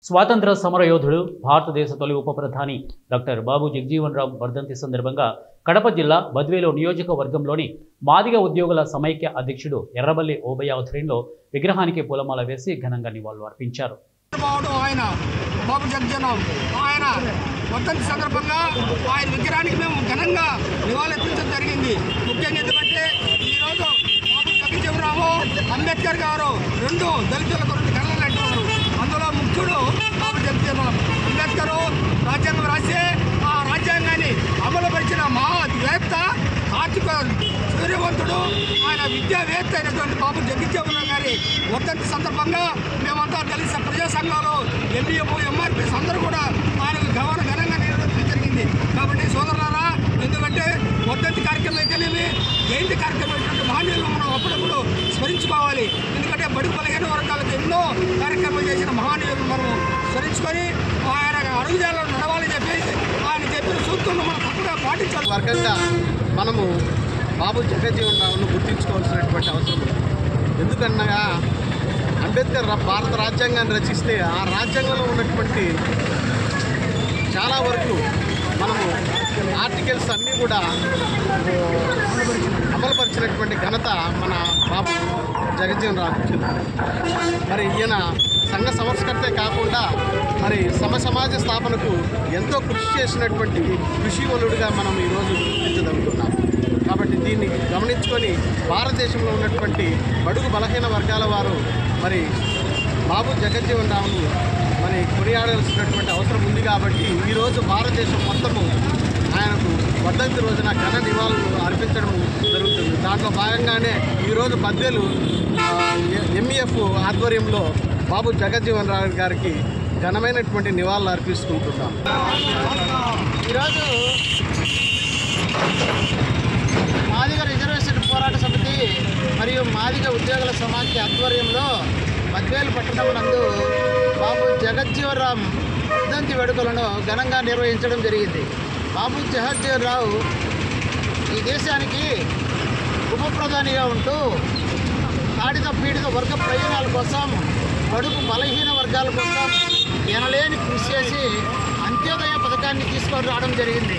స్వాతంత్ర సమరయోధుడు భారతదేశ తొలి ఉప ప్రధాని డాక్టర్ బాబు జగజీవన్ రామ్ వర్ధంతి సందర్భంగా కడప జిల్లా బద్వేలు నియోజకవర్గంలోని మాదిగ ఉద్యోగుల సమైక్య అధ్యక్షుడు ఎర్రబల్లి ఓబయ్య ఆధ్వర్యంలో విగ్రహానికి పూలమాల వేసి ఘనంగా నివాళులు అర్పించారు. వర్ధంతి సందర్భంగా ఆయన విగ్రహానికి మేము ఘనంగా నివాళులర్పించడం జరిగింది. ముఖ్యంగా ఎందుకంటే ఈరోజు బాబు జగజీవన్ రామ్ అంబేద్కర్ గారు రెండు దళితులకు రెండు కళ్ళలు అంటున్నారు. అందులో ముఖ్యుడు బాబు జగజీవన్ రామ్. అంబేద్కర్ రాజ్యాంగం రాసి ఆ రాజ్యాంగాన్ని అమలుపరిచిన మహావేత్త, ఆర్థిక సూర్యవంతుడు, ఆయన విద్యావేత్త అయినటువంటి బాబు జగజీవన్ రామ్ గారి వర్ధంతి సందర్భంగా మేమంతా దళిత ప్రజా సంఘాలు, ఎంబీఎఫ్, ఎంఆర్పీస్ అందరూ కూడా ఆయనకు ఘనంగా నిర్వహించడం జరిగింది. కాబట్టి సోదరులారా, ఎందుకంటే వర్ధంతి కార్యక్రమం అయితేనేమి, జయంతి కార్యక్రమం అయినటువంటి మహనీయులను మనం అప్పుడప్పుడు స్మరించుకోవాలి. ఎందుకంటే బడుగు బలహీన వర్గాలకు ఎన్నో కార్యక్రమాలు చేసిన మహనీయులను మనం స్మరించుకొని ఆయన అడుగుజాలలో నడవాలని చెప్పేసి ఆయన చెప్పిన సూత్రాలను మనం తప్పగా పాటించాలి. వర్గంగా మనము బాబు జగజీవన్ రామ్ను గుర్తించుకోవాల్సినటువంటి అవసరం ఉంది. ఎందుకనగా అంబేద్కర్ భారత రాజ్యాంగాన్ని రచిస్తే ఆ రాజ్యాంగంలో ఉన్నటువంటి చాలా వరకు మనము ఆర్టికల్స్ అన్నీ కూడా అమలుపరిచినటువంటి ఘనత మన బాబు జగజీవన్ రామ్. మరి ఈయన సంఘ సంస్కర్తే కాకుండా మరి సమాజ స్థాపనకు ఎంతో కృషి చేసినటువంటి కృషివలుడిగా మనం ఈరోజు గుర్తించగలుగుతున్నాం. కాబట్టి దీన్ని గమనించుకొని భారతదేశంలో ఉన్నటువంటి బడుగు బలహీన వర్గాల వారు మరి బాబు జగజీవన్ రామ్ను మరి కొనియాడాల్సినటువంటి అవసరం ఉంది. కాబట్టి ఈరోజు భారతదేశం మొత్తము ఆయనకు వర్ధంతి రోజున ఘన నివాళులు అర్పించడం జరుగుతుంది. దాంట్లో భాగంగానే ఈరోజు బద్వేలు ఎంఈఎఫ్ ఆధ్వర్యంలో బాబు జగజీవన్ రామ్ గారికి ఘనమైనటువంటి నివాళులు అర్పిస్తుంటున్నాం. ఈరోజు మాదిగ రిజర్వేషన్ పోరాట సమితి మరియు మాదిగ ఉద్యోగుల సమాఖ్య ఆధ్వర్యంలో బద్వేలు పట్టణం నందు బాబు జగజీవన్ రామ్ వర్ధంతి వేడుకలను ఘనంగా నిర్వహించడం జరిగింది. బాబు జగజీవన్ రామ్ ఈ దేశానికి ఉప ప్రధానిగా ఉంటూ తాడిత పీడిత వర్గ ప్రయోజనాల కోసం, బడుగు బలహీన వర్గాల కోసం ఎనలేని కృషి చేసి అంత్యోదయ పథకాన్ని తీసుకొని రావడం జరిగింది.